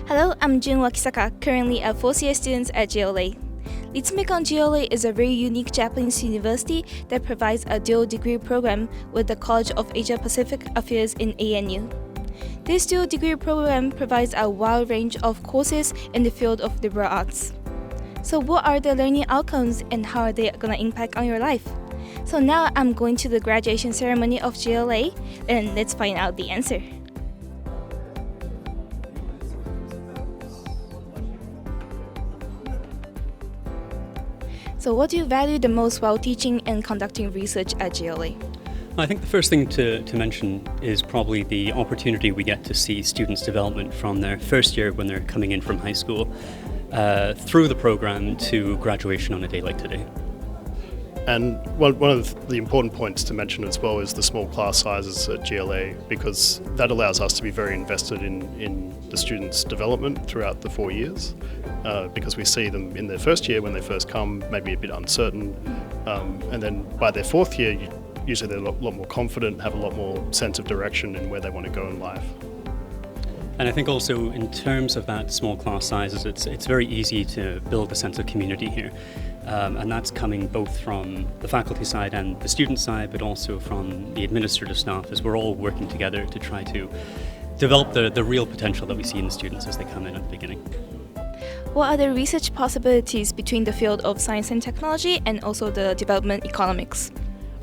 Hello, I'm Jun Wakisaka, currently a fourth-year student at GLA. Ritsumeikan GLA is a very unique Japanese university that provides a dual degree program with the College of Asia-Pacific Affairs in ANU. This dual degree program provides a wide range of courses in the field of liberal arts. So what are the learning outcomes and how are they going to impact on your life? So now I'm going to the graduation ceremony of GLA and let's find out the answer. So what do you value the most while teaching and conducting research at GLA? I think the first thing to mention is probably the opportunity we get to see students' development from their first year when they're coming in from high school through the program to graduation on a day like today. And one of the important points to mention as well is the small class sizes at GLA, because that allows us to be very invested in the students' development throughout the 4 years, because we see them in their first year when they first come, maybe a bit uncertain, and then by their fourth year, usually they're a lot more confident, have a lot more sense of direction in where they want to go in life. And I think also in terms of that small class sizes, it's very easy to build a sense of community here. And that's coming both from the faculty side and the student side, but also from the administrative staff, as we're all working together to try to develop the real potential that we see in the students as they come in at the beginning. What are the research possibilities between the field of science and technology and also the development economics?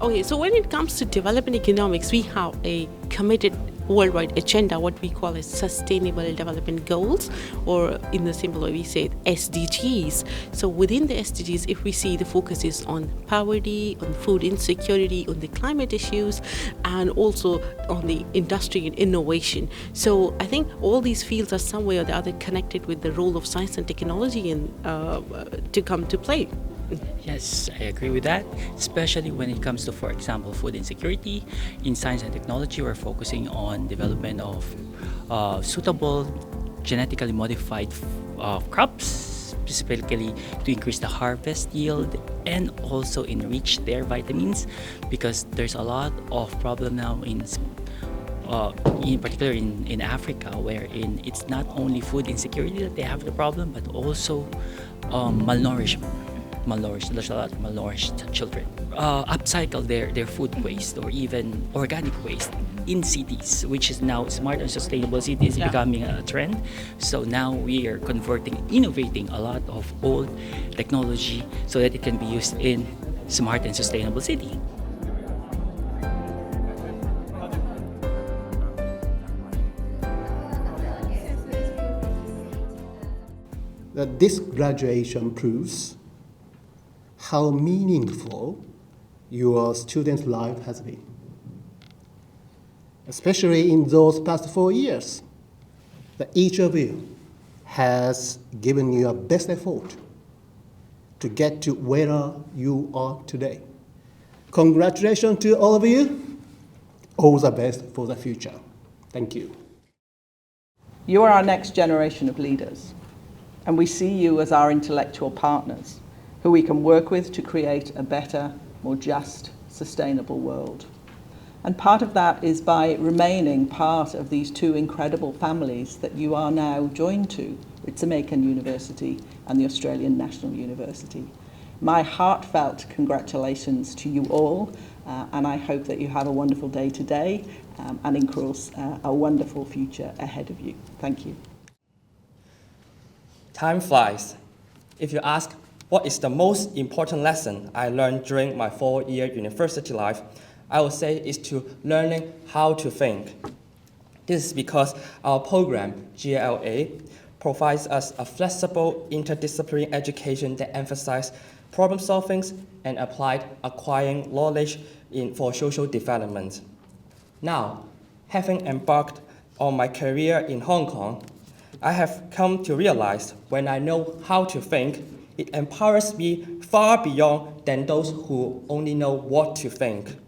Okay, so when it comes to development economics, we have a committed worldwide agenda, what we call as Sustainable Development Goals, or in the simple way we say SDGs. So within the SDGs, if we see the focus is on poverty, on food insecurity, on the climate issues, and also on the industry and innovation. So I think all these fields are some way or the other connected with the role of science and technology to come to play. Yes, I agree with that, especially when it comes to, for example, food insecurity. In science and technology, we're focusing on development of suitable genetically modified crops, specifically to increase the harvest yield and also enrich their vitamins, because there's a lot of problem now in particular in Africa, wherein it's not only food insecurity that they have the problem, but also malnourishment. There's a lot of malnourished children. Upcycle their food waste or even organic waste in cities, which is now smart and sustainable cities becoming a trend. So now we are innovating a lot of old technology so that it can be used in smart and sustainable city. This graduation proves how meaningful your student life has been, especially in those past 4 years, that each of you has given your best effort to get to where you are today. Congratulations to all of you. All the best for the future. Thank you. You are our next generation of leaders, and we see you as our intellectual partners, who we can work with to create a better, more just, sustainable world. And part of that is by remaining part of these two incredible families that you are now joined to, Ritsumeikan University and the Australian National University. My heartfelt congratulations to you all, and I hope that you have a wonderful day today, and of course, a wonderful future ahead of you. Thank you. Time flies. If you ask, what is the most important lesson I learned during my 4-year university life? I would say is to learning how to think. This is because our program, GLA, provides us a flexible interdisciplinary education that emphasizes problem solving and applied acquiring knowledge for social development. Now, having embarked on my career in Hong Kong, I have come to realize when I know how to think, it empowers me far beyond than those who only know what to think.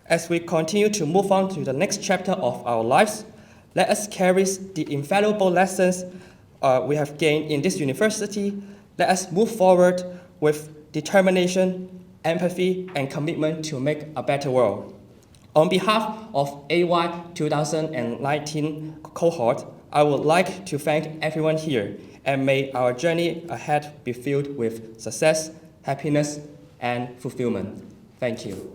As we continue to move on to the next chapter of our lives, let us carry the invaluable lessons we have gained in this university. Let us move forward with determination, empathy, and commitment to make a better world. On behalf of AY2019 cohort, I would like to thank everyone here, and may our journey ahead be filled with success, happiness, and fulfillment. Thank you.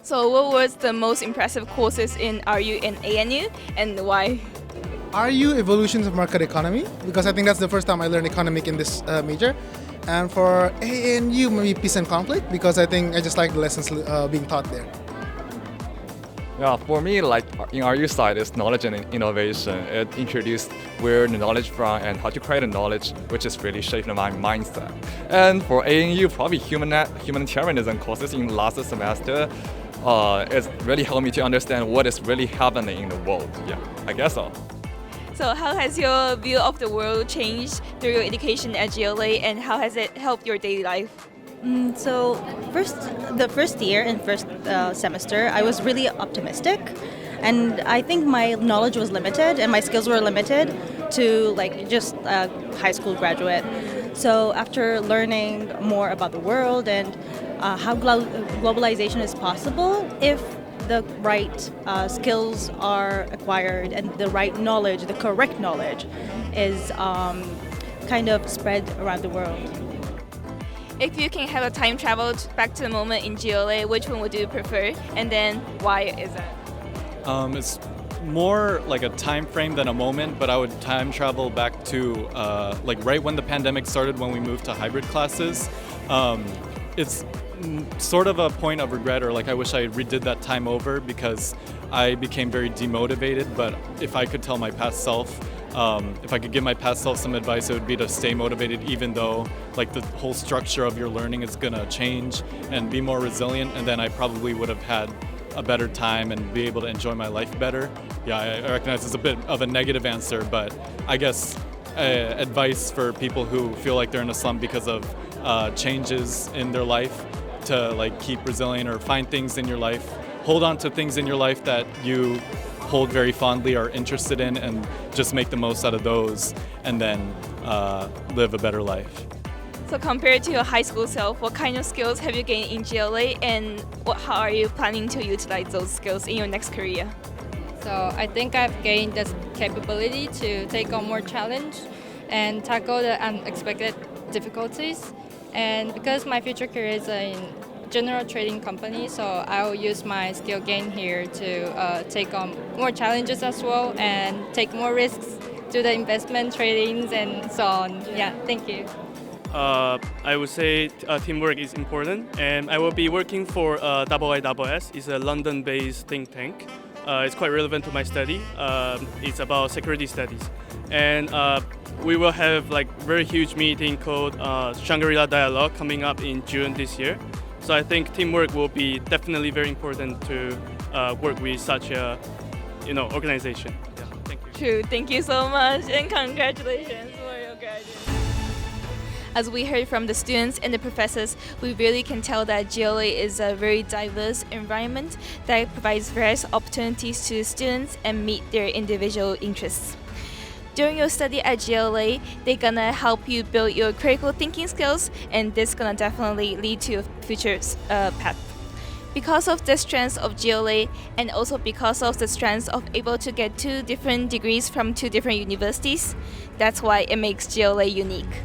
So what was the most impressive courses in RU and ANU, and why? RU Evolutions of Market Economy, because I think that's the first time I learned economic in this major. And for ANU, maybe Peace and Conflict, because I think I just like the lessons being taught there. Yeah, for me, like in RU side, is knowledge and innovation. It introduced where the knowledge from and how to create a knowledge, which is really shaping my mindset. And for ANU, probably humanitarianism courses in last semester. It's really helped me to understand what is really happening in the world. Yeah, I guess so. So how has your view of the world changed through your education at GLA, and how has it helped your daily life? So the first year and first semester, I was really optimistic, and I think my knowledge was limited and my skills were limited to like just a high school graduate. So after learning more about the world and how globalization is possible, if the right skills are acquired and the right knowledge, the correct knowledge, is kind of spread around the world. If you can have a time travel back to the moment in GLA, which one would you prefer, and then why is that? It's more like a time frame than a moment, but I would time travel back to like right when the pandemic started, when we moved to hybrid classes. It's sort of a point of regret, or like I wish I redid that time over, because I became very demotivated. But if I could tell my past self, if I could give my past self some advice, it would be to stay motivated even though like the whole structure of your learning is gonna change, and be more resilient, and then I probably would have had a better time and be able to enjoy my life better. Yeah, I recognize it's a bit of a negative answer, but I guess advice for people who feel like they're in a slump because of changes in their life, to like keep resilient or find things in your life, hold on to things in your life that you hold very fondly or interested in, and just make the most out of those, and then live a better life. So compared to your high school self, what kind of skills have you gained in GLA, and how are you planning to utilize those skills in your next career? So I think I've gained the capability to take on more challenge and tackle the unexpected difficulties. And because my future career is in general trading company, so I'll use my skill gain here to take on more challenges as well and take more risks, do the investment tradings and so on. Yeah, thank you. I would say teamwork is important, and I will be working for AY2023. It's a London-based think tank. It's quite relevant to my study. It's about security studies, and we will have like very huge meeting called Shangri-La Dialogue coming up in June this year. So I think teamwork will be definitely very important to work with such a organization. Yeah, thank you. True. Thank you so much, and congratulations for your graduation. As we heard from the students and the professors, we really can tell that GLA is a very diverse environment that provides various opportunities to students and meet their individual interests. During your study at GLA, they're gonna help you build your critical thinking skills, and this gonna definitely lead to your future path. Because of the strengths of GLA, and also because of the strengths of able to get 2 different degrees from 2 different universities, that's why it makes GLA unique.